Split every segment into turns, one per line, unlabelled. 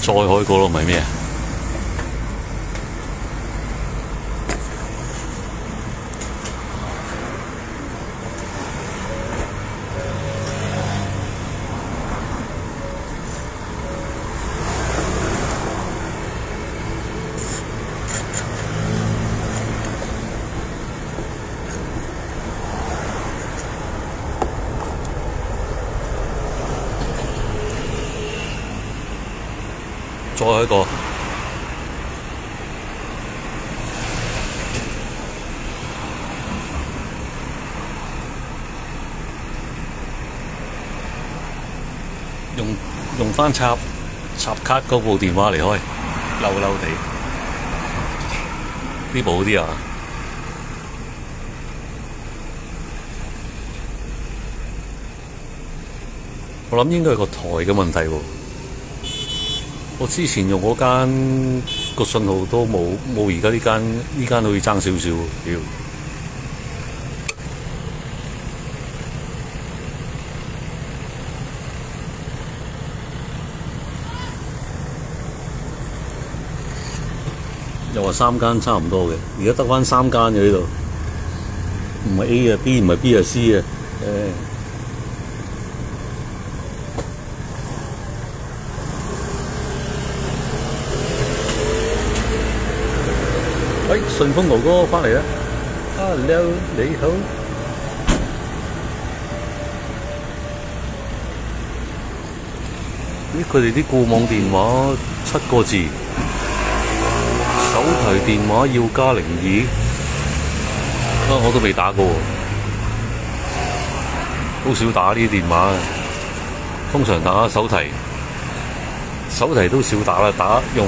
再海嗰度咪咩啊？再海個用翻插卡嗰部電話嚟開，嬲嬲地，呢部好啲啊！我諗應該係個台嘅問題喎。我之前用嗰間個信號都冇而家呢間好似爭少少喎，屌！又話3間差唔多嘅，而家得返3間嘅呢度，唔係 A 啊 B， 唔係 B 啊 C 啊，喂，順豐哥哥返嚟啦 ！Hello， 你好。咦，佢哋啲固網電話7個字。手提電話要加02，我都未打過，好少打呢啲電話，通常打手提都少打啦，用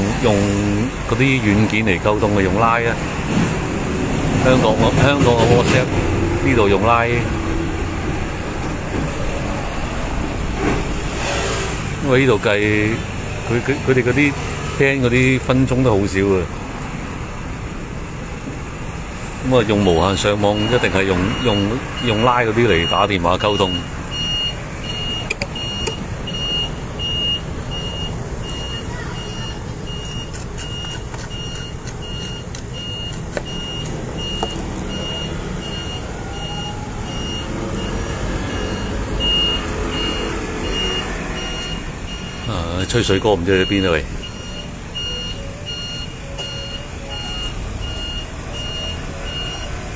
嗰啲軟件嚟溝通嘅，用 Line 啊，香港嘅 WhatsApp 呢度用 Line， 因為呢度計佢哋嗰啲聽嗰啲分鐘都好少嘅。咁啊，用無限上網一定係用拉嗰啲嚟打電話溝通。吹水哥唔知去邊啊喂！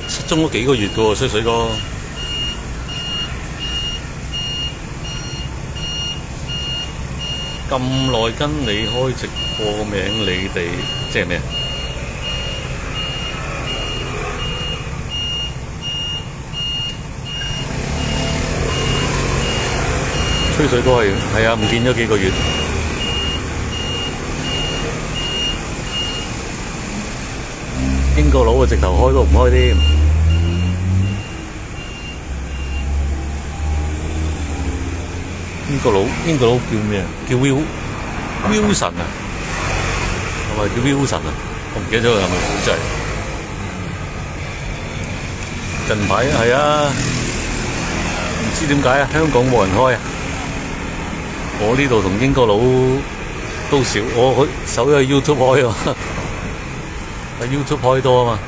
失蹤咗幾個月噶喎，吹水哥。咁耐跟你開直播名，你哋即係咩啊？吹水哥係啊，唔見咗幾個月。英國佬啊，直頭開都唔開添。英國佬叫咩啊？叫 Wilson 啊？係咪叫 Wilson 啊？我唔記得咗係咪真係。近排係啊，唔知點解啊，香港冇人開啊。我呢度同英國佬都少，我手喺 YouTube 開啊。喺 YouTube 開多啊嘛。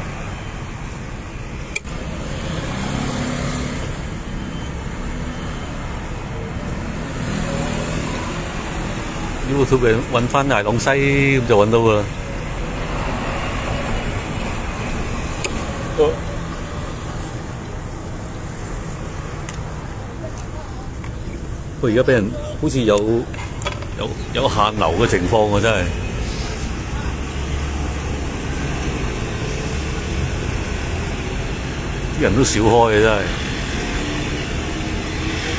YouTube 揾翻艾朗西咁就揾到㗎啦。佢而家俾人好似有限流嘅情況喎，真係。啲人都少開嘅真係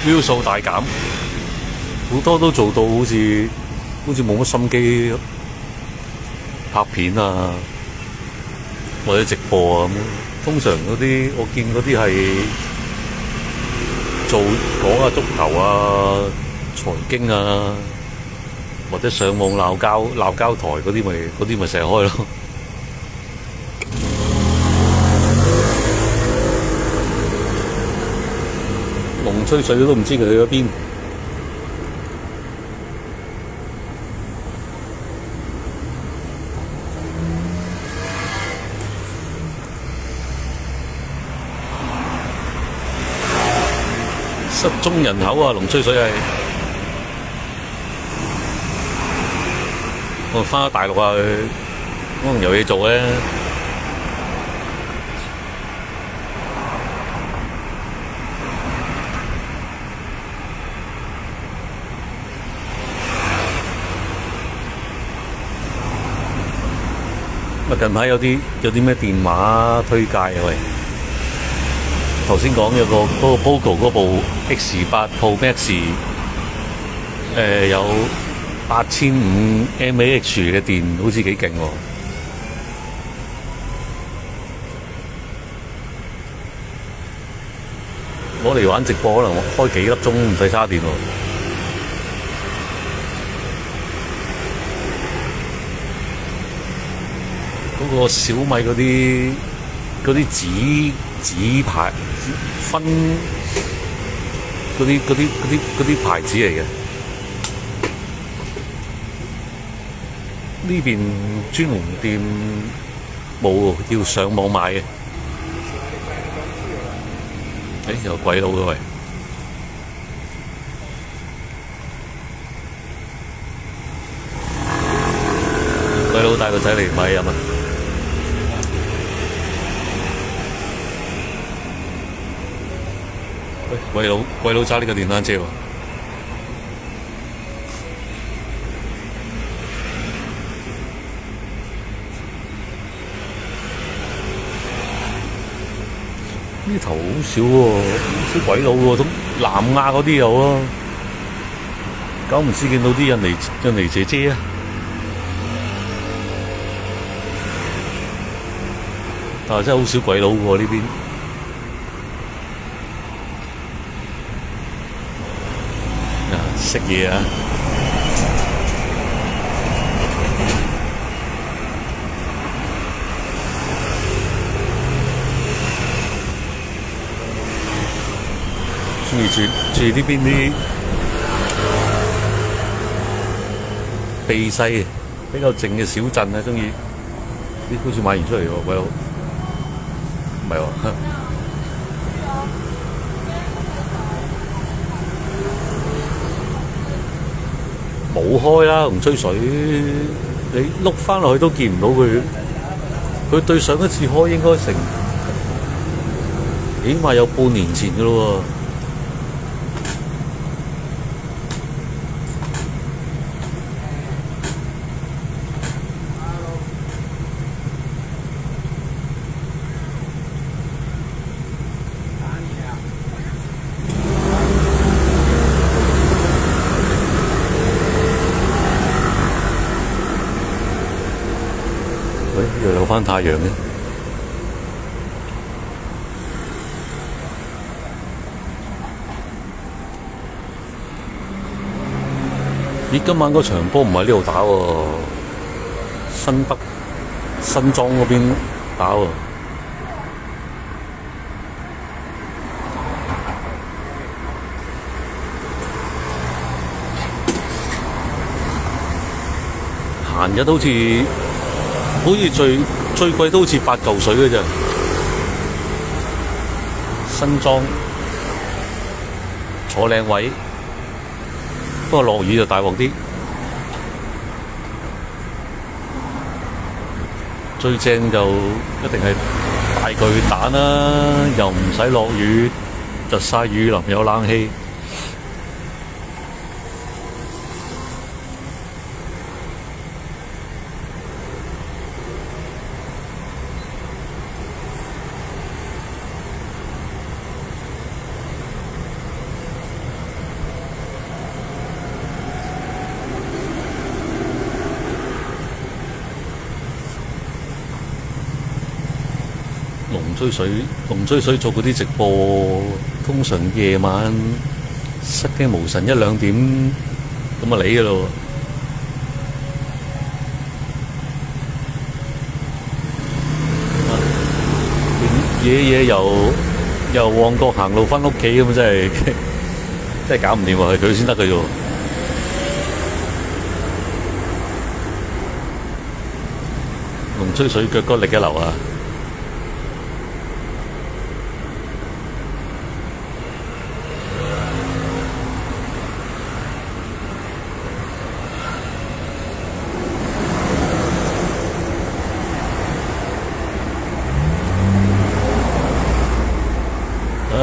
，view 數大減，好多都做到好似冇乜心機拍片啊，或者直播啊咁。通常嗰啲我見嗰啲係講下足球啊、財經啊，或者上網鬧交台嗰啲咪成日開咯。龍吹水都唔知佢去咗邊。失蹤人口啊！龍吹水係我翻咗大陸啊，可能有嘢做咧。近排有啲咩電話推介啊？喂，頭先講有嗰個 Poco 嗰部 X8 Pro Max，有8500 mAh 嘅電，好似幾勁喎。攞嚟玩直播可能開幾粒鐘唔使叉電喎。嗰個小米嗰啲紙牌分嗰啲牌子嚟嘅，呢邊專門店冇，要上網買嘅。有鬼佬嘅喂，鬼佬帶個仔嚟買飲啊！鬼佬揸呢個電單車喎，呢頭好少喎，好少鬼佬喎，都南亞嗰啲有啊，久唔時見到啲印尼姐姐啊，但係真係好少鬼佬喎呢邊。食嘢啊！中意住呢邊啲避世比較靜嘅小鎮啊！中意啲好似買完出嚟喎，鬼佬唔係喎。冇開啦，龍吹水，你碌翻落去都見唔到佢。佢對上一次開應該成起碼有半年前㗎咯喎。又有返太陽嘅，咦？今晚嗰場波唔喺呢度打喎，新北新莊嗰邊打喎。閒日好似最貴都好似8嚿水嘅啫，新莊坐靚位，不過落雨就大鑊啲。最正就一定係大巨蛋啦，又唔使落雨，日曬雨淋有冷氣。龍吹水做嗰啲直播，通常夜晚失驚無神1、2點咁啊嚟㗎咯。夜由旺角行路返屋企咁，真係搞唔掂喎，係佢先得㗎啫。龍吹水腳骨力一流啊！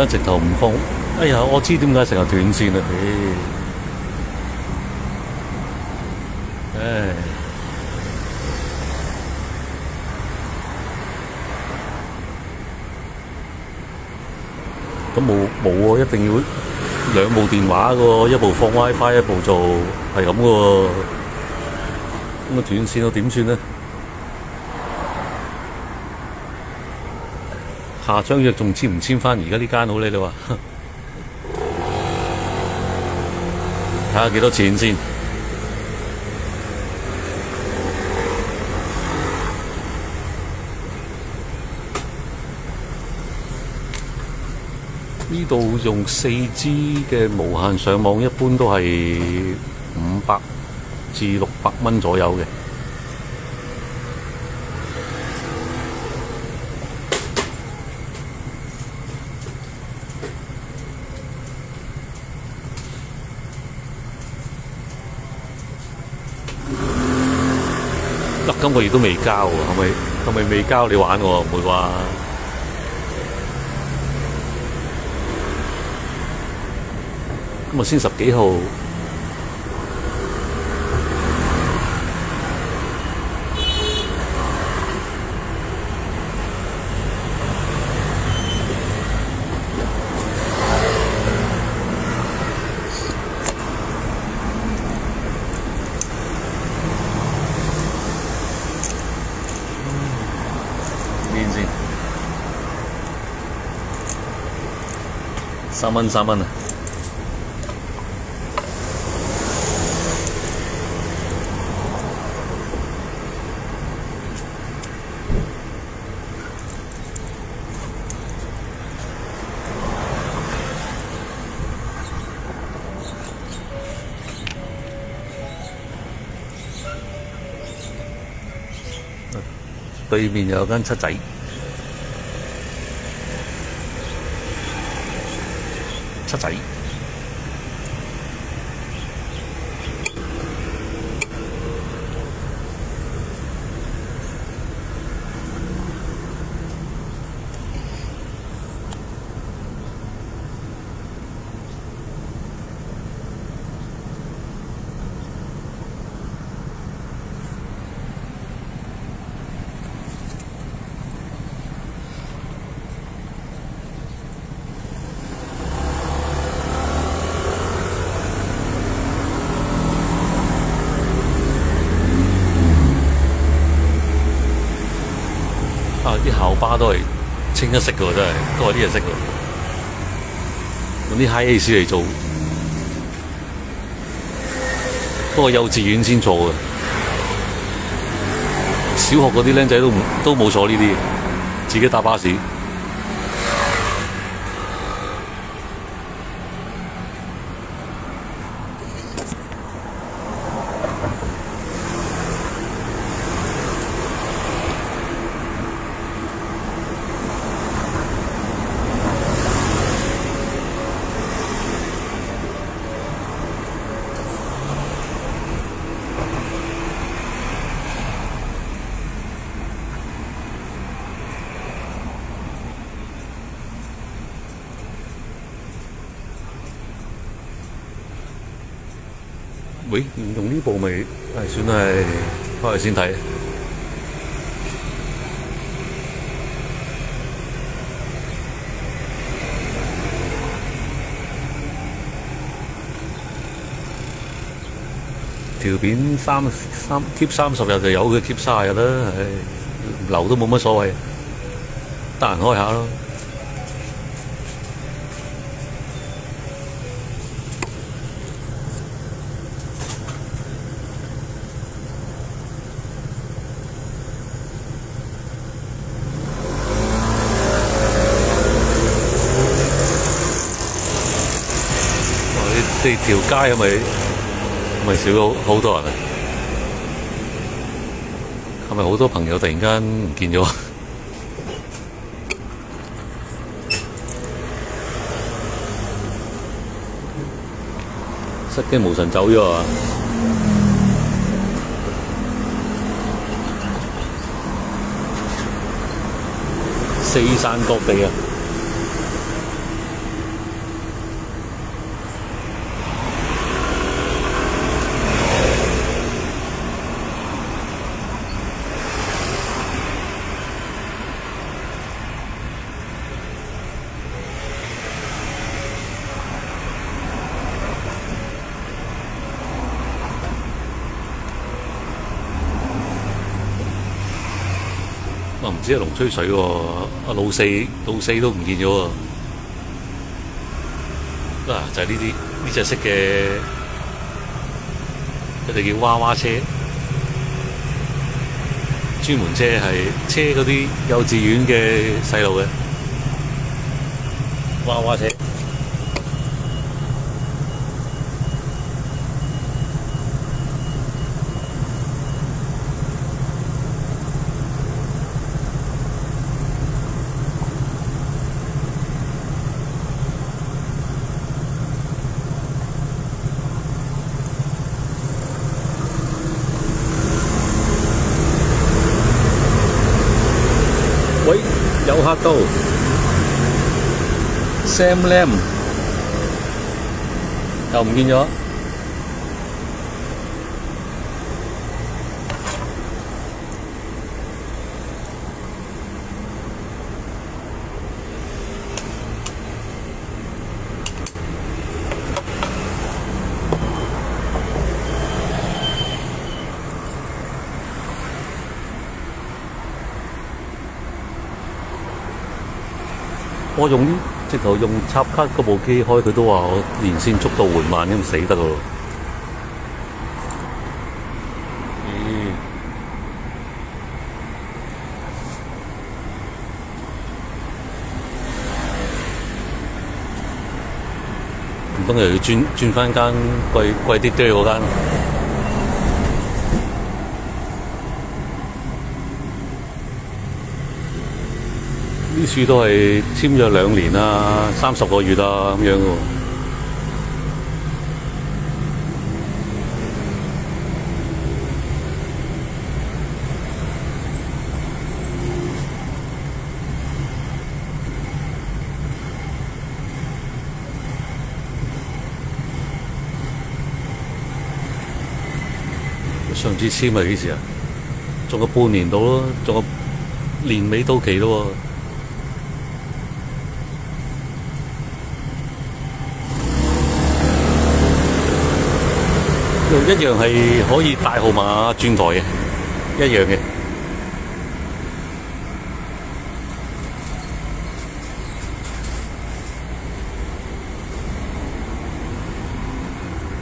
直頭唔放。哎呀，我知點解成日斷線啦，唉，咁冇喎，一定要兩部電話嘅喎，一部放 WiFi，一部做係咁嘅喎，咁斷線我點算呢？下張約仲簽唔簽翻而家呢間好咧？你話睇下幾多錢先？呢度用4G 嘅無限上網，一般都係500至600蚊左右嘅。今個月都未交喎，係咪未交你玩我？唔會話今日先10幾號，邊先？3蚊啊！對面有間七仔，啲校巴都係清一色嘅喎，真係都係呢隻色喎。用啲 High Ace 嚟做，不過幼稚園先做嘅，小學嗰啲僆仔都冇坐呢啲，自己搭巴士。喂，唔用呢部咪算係開嚟先睇。條片keep 30日就有佢 keep 30日啦，留都冇乜所謂，得閒開下咯。呢條街係咪少咗好多人啊？係咪好多朋友突然間唔見咗？失驚無神走咗啊！四散各地啊！止係龍吹水喎，老四都唔見咗喎。就係呢隻色嘅，佢哋叫娃娃車，專門車係車嗰啲幼稚園嘅細路嘅娃娃車。喂，有客到 Sam Lam 又唔見咗。我直頭用插卡嗰部機開，佢都話我連線速度緩慢，咁死得咯。唔通又要轉返間貴啲嗰間？呢處都係簽約2年啊，30個月啊咁樣喎。上次簽係幾時啊？仲有半年到咯，仲有年尾到期咯喎。一樣係可以大號碼轉台嘅，一樣嘅。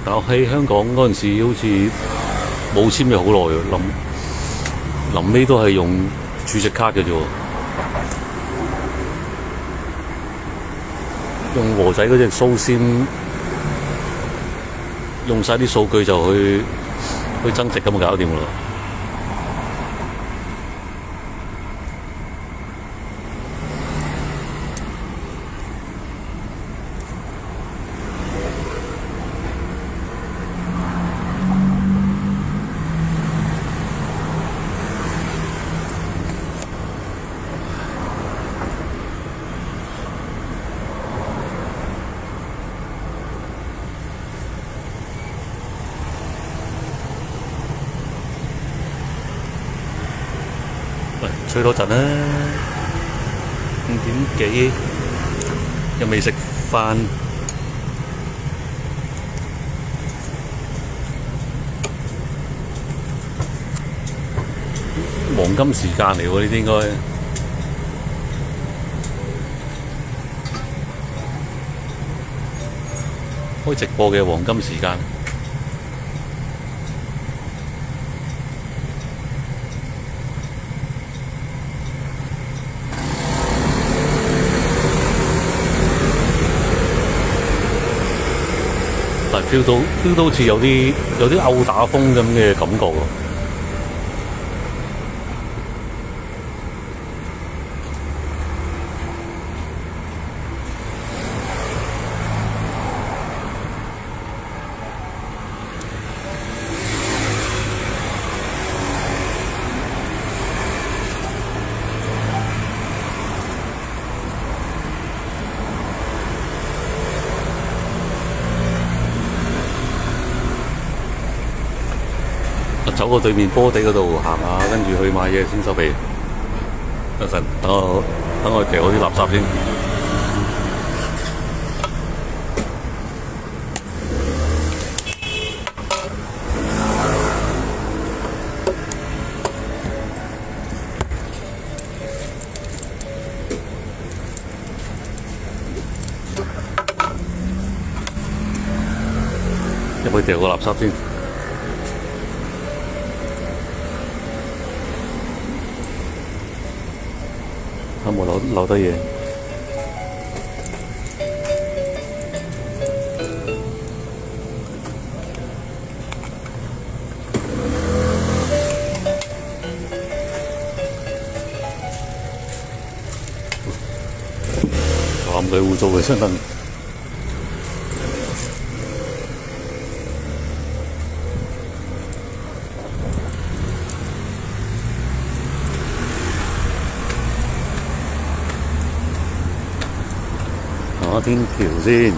但我喺香港嗰陣時，好似冇簽咗好耐喎，臨尾都係用儲值卡嘅啫喎，用和仔嗰隻蘇仙。用晒啲數據就去增值咁就搞掂㗎啦。吹多陣啦，5點幾又未食飯，黃金時間嚟喎，呢啲應該開直播嘅黃金時間。但係 feel 到好似有啲毆打風咁嘅感覺喎。走過對面波地嗰度行下，跟住去買嘢先收皮。一陣等我掉啲垃圾先。入去掉個垃圾先。有冇留低嘢？咁鬼污糟嘅真係。打天橋先。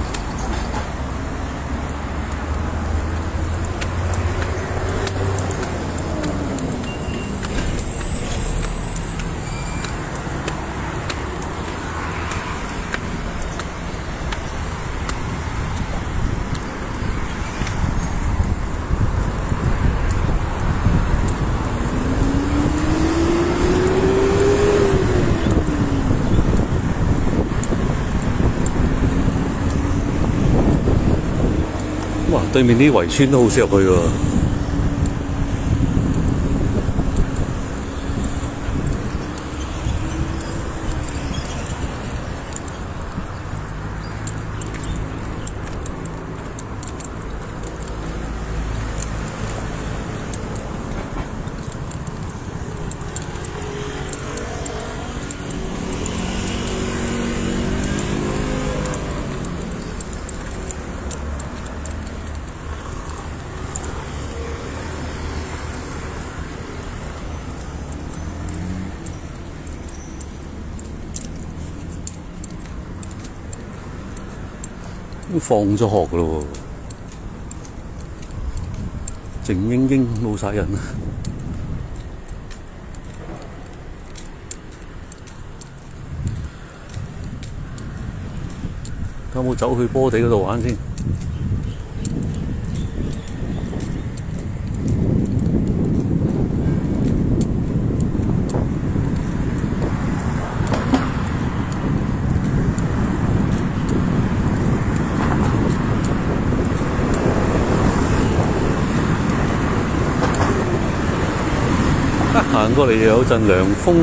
哇！對面啲圍村都好少入去喎。放咗學噶咯喎，靜英英冇晒人。有冇走去波地嗰度玩先？行過嚟又有陣涼風，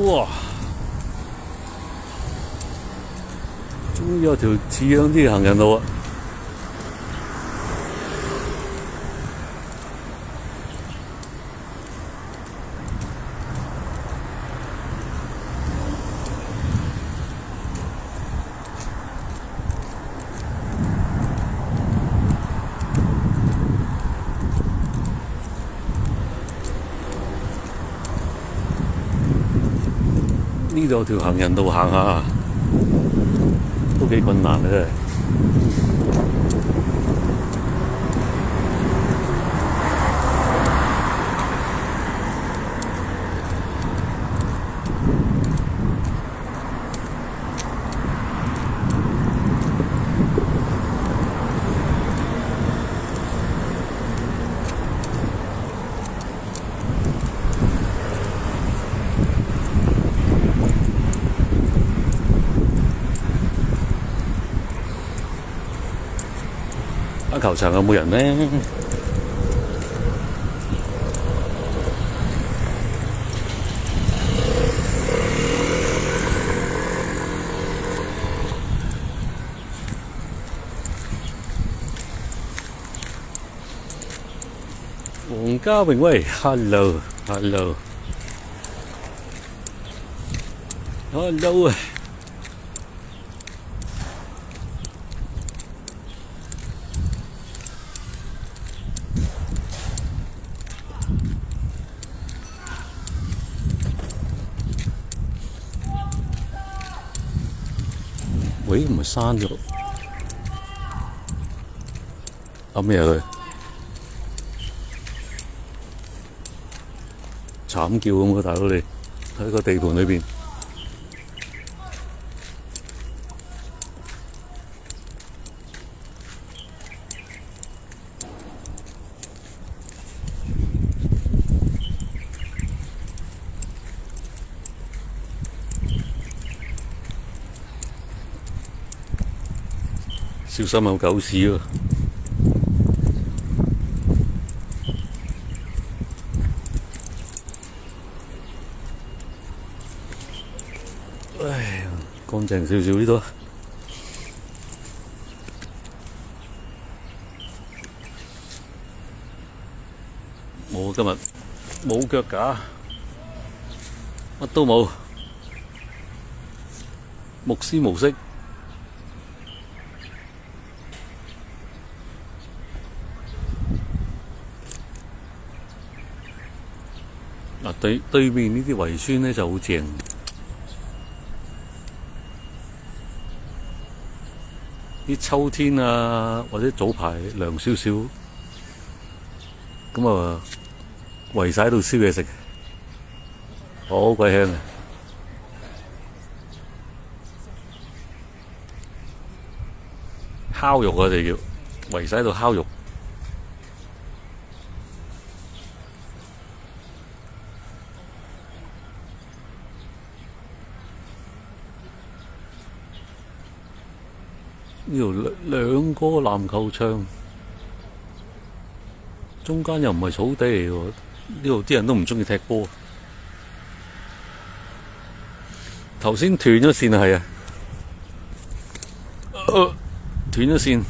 哇！終於有條似樣啲嘅行人路啊！呢度有條行人道行下，都幾困難嘅真係。球場有冇人呢？黃家榮喂 ，hello 啊！喂，唔係刪咗？噏咩啊佢？慘叫咁嘅大佬你喺個地盤裏邊。小心有狗屎喎！唉，乾淨少少呢度。我今日冇腳架，乜都冇，無絲無息。嗱，對面呢啲圍村咧就好正，啲秋天啊或者早排涼少少，咁啊圍晒喺度燒嘢食，好鬼香啊！烤肉我哋叫圍晒喺度烤肉。呢度兩個籃球場，中間又唔係草地嚟喎。呢度啲人都唔中意踢波。頭先斷咗線係啊，斷咗線，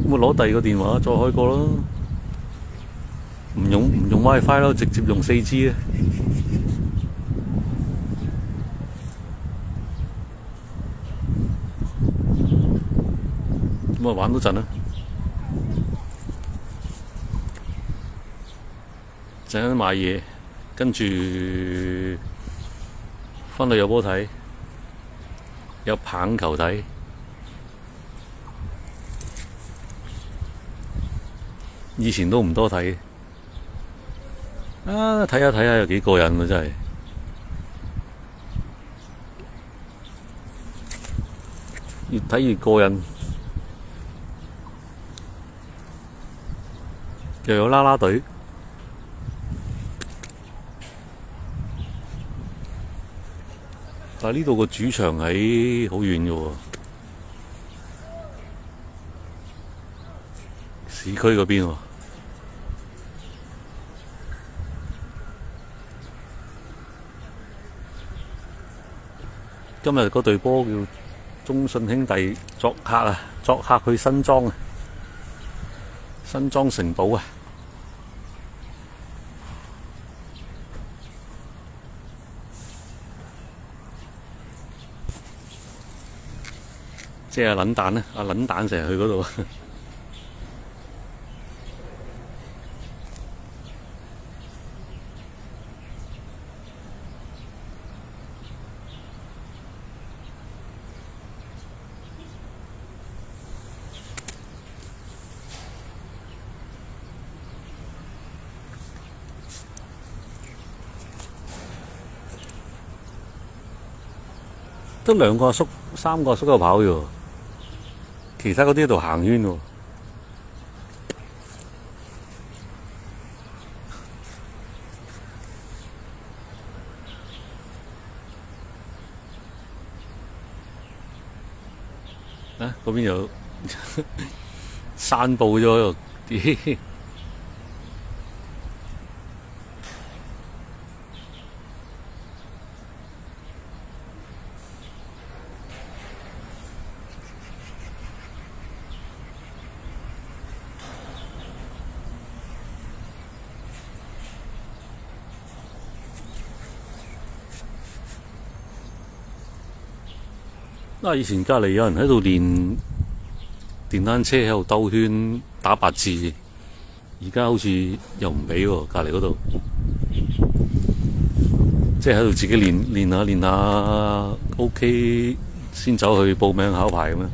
咁我攞第二個電話再開過咯。唔用 WiFi 咯，直接用4G啊。咁啊玩多陣啦，陣間買嘢，跟住返去有波睇，有棒球睇。以前都唔多睇，睇下又幾過癮喎，真係。越睇越過癮。又有啦啦隊，但係呢度個主場喺好遠嘅喎，市區嗰邊喎。今日嗰隊波叫中信兄弟作客去新莊啊，新莊城堡啊。即係阿撚蛋咧，阿撚蛋成日去嗰度。得兩個阿叔、三個阿叔喺度跑啫喎，其他嗰啲喺度行圈喎。嗰邊有散步咗喺度。以前隔離有人喺度練電單車，喺度兜圈打8字，而家好似又唔俾喎，隔離嗰度。即係喺度自己練下 OK 先走去報名考牌咁樣。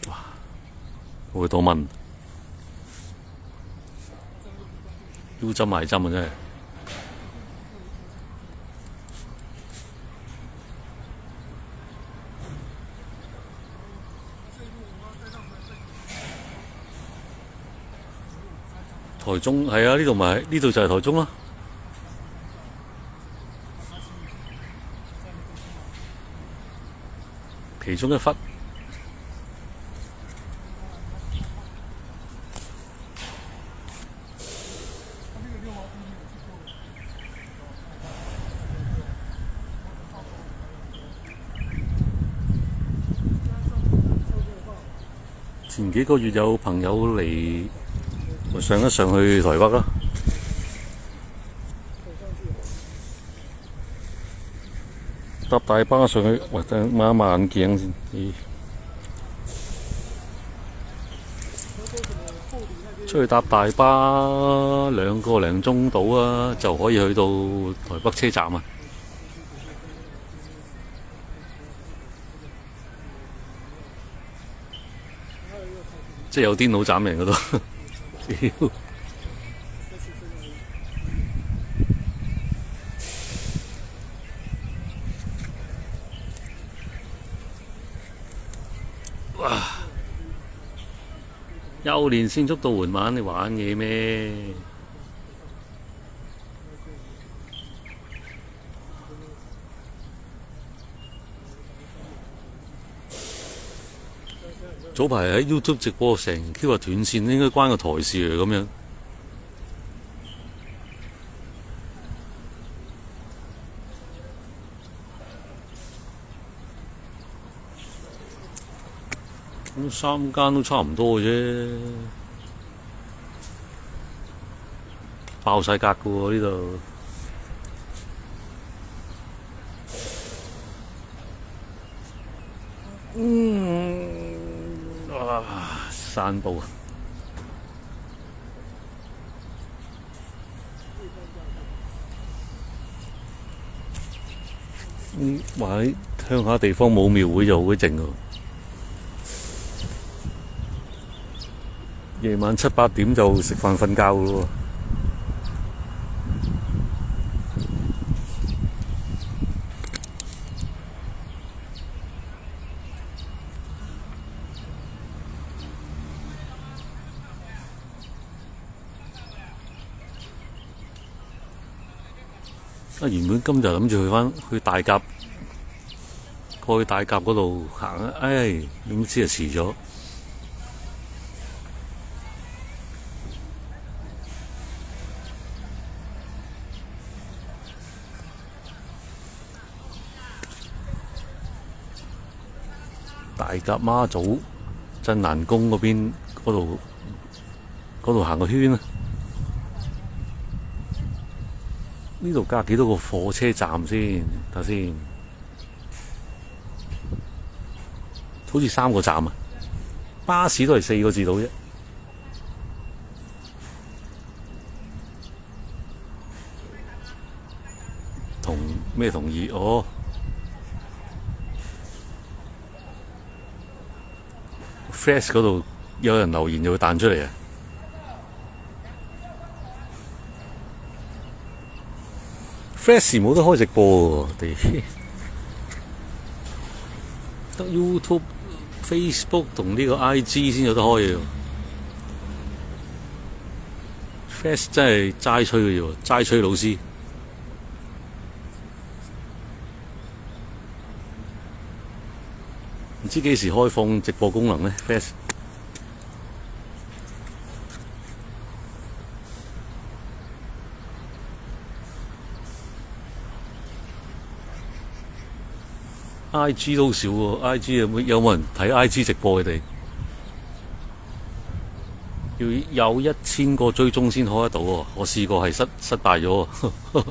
哇！好多蚊，腰針埋針啊！真係。台中係啊，呢度就係台中啦。其中一忽。前幾個月有朋友嚟，我上一上去台北啦。搭大巴上去，喂，等抹一抹眼鏡先。咦，出去搭大巴2個零鐘到啊，就可以去到台北車站啊！即係有電腦斬人嗰度。哇！幼年線速度緩慢，你玩嘢咩？早排喺 YouTube 直播成 Q 日斷線，應該關個台事嚟咁樣。咁3間都差唔多嘅啫，爆晒格㗎喎呢度。哇！散步。話喺鄉下地方冇廟會就好鬼靜㗎。夜晚7、8點就食飯瞓覺㗎咯。原本今日諗住去大甲，過去大甲嗰度行啊，點知就遲咗。大甲媽祖鎮瀾宮嗰邊嗰度行個圈啊！呢度隔幾多個火車站先？睇下先，好似3個站啊！巴士都係4個字到啫。同意？哦。Flash 嗰度有人留言就會彈出嚟啊！Flash 冇得開直播喎，得 YouTube、Facebook 同呢個 IG 先有得開嘅。Flash 真係齋吹嘅啫，齋吹老師。唔知幾時開放直播功能呢 ？Flash IG 都少喎，IG 有冇人睇 IG 直播？佢哋要有1000個追蹤先開得到喎，我試過係失敗咗喎。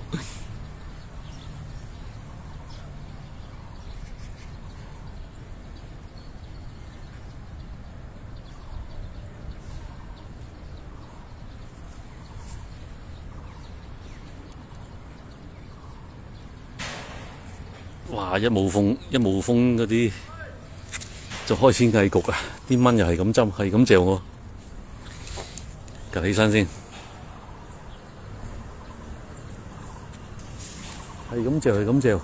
哇！一冇風嗰啲就開始翳焗啊！啲蚊又係咁針，係咁嚼我，趌起身先，係咁嚼，係咁嚼。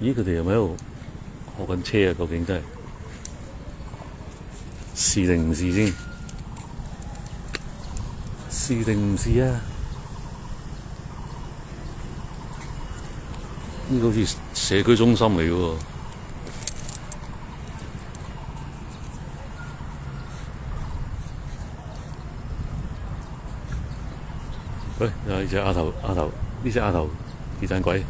咦？佢哋係咪喺度學緊車啊？究竟真係是定唔是先？是定唔是啊？呢個好似社區中心嚟嘅喎。喂，有隻丫頭，呢隻丫頭幾盞鬼？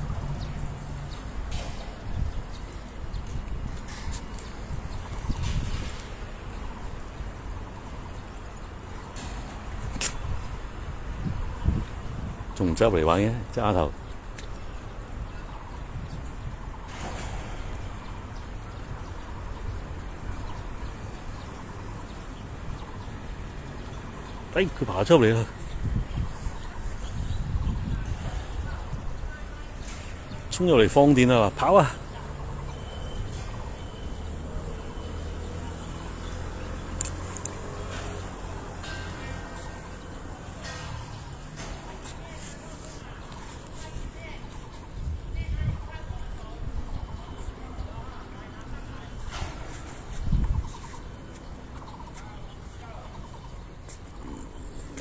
仲唔走入嚟玩嘅？隻丫頭。佢爬出嚟啦！衝入嚟放電啦！跑啊！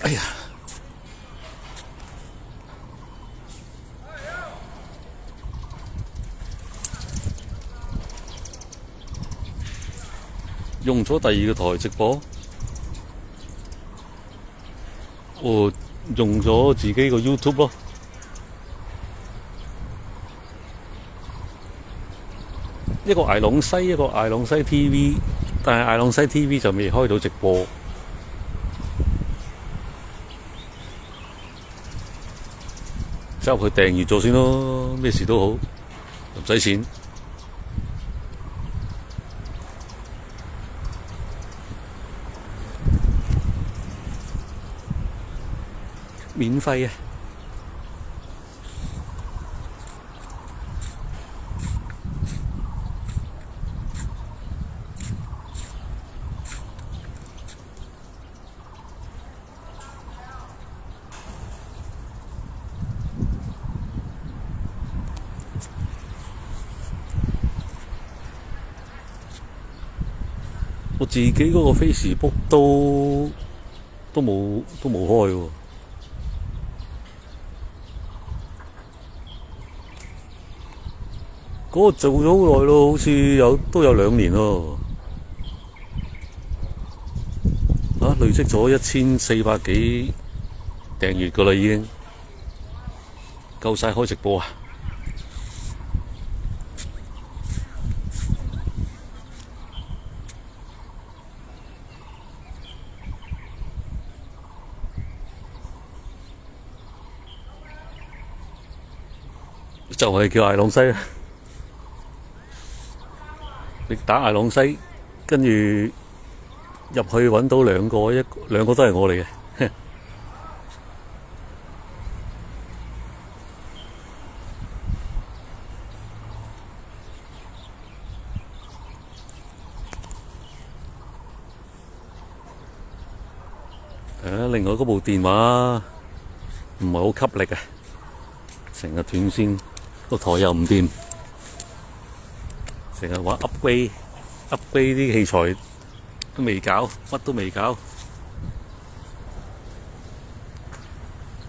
哎呀！用咗第二個台直播，我用咗自己個 YouTube 咯。一個艾朗西，一個艾朗西 TV， 但係艾朗西 TV 就未開到直播。走入去訂閱咗先咯，咩事都好，唔使錢。免費啊！我自己嗰個 Facebook 都冇開喎。嗰個做咗好耐咯，好似都有2年咯。累積咗1400幾訂閱噶啦，已經夠晒開直播啊！就係叫艾朗西啦。你打艾朗西，跟住入去揾到兩個都係我嚟嘅。另外嗰部電話唔係好吸力啊，成日斷線，個台又唔掂，成日話 upgrade 啲器材都未搞，乜都未搞，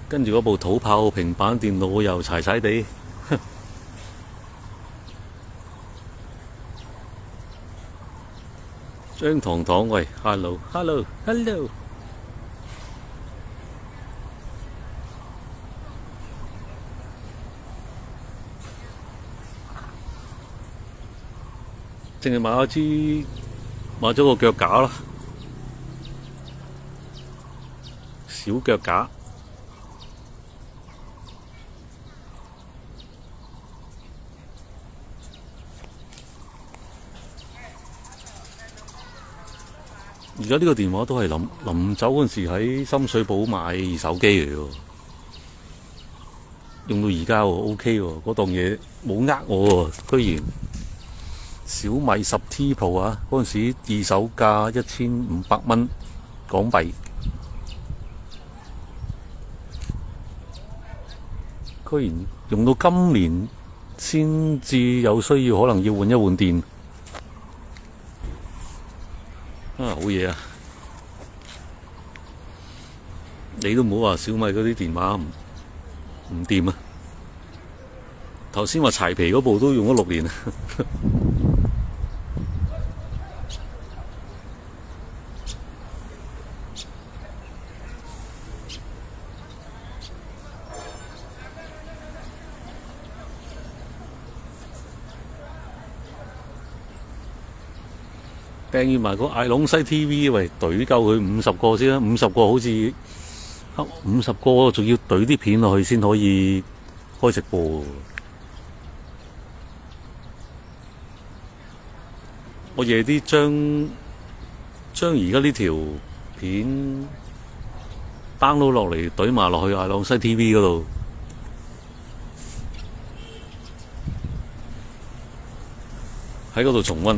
跟住嗰部土炮平板電腦又柴柴地。張堂堂，喂 ，hello， 淨係買咗個腳架啦，小腳架。而家呢個電話都係臨走嗰陣時喺深水埗買二手機嚟喎。用到而家喎，OK 喎，嗰檔嘢冇呃我喎，居然小米10T Pro 啊，嗰陣時二手價1500蚊港幣，居然用到今年先至有需要，可能要換一換電啊！好嘢啊！你都唔好話小米嗰啲電話唔掂啊！頭先話柴皮嗰部都用咗6年啊！訂閱埋個艾朗西 TV，喂，懟夠佢50個先啦，50個好似50個，仲要懟啲片落去先可以開直播喎。我夜啲將而家呢條片 download 落嚟，懟埋落去艾朗西 TV 嗰度，喺嗰度重溫。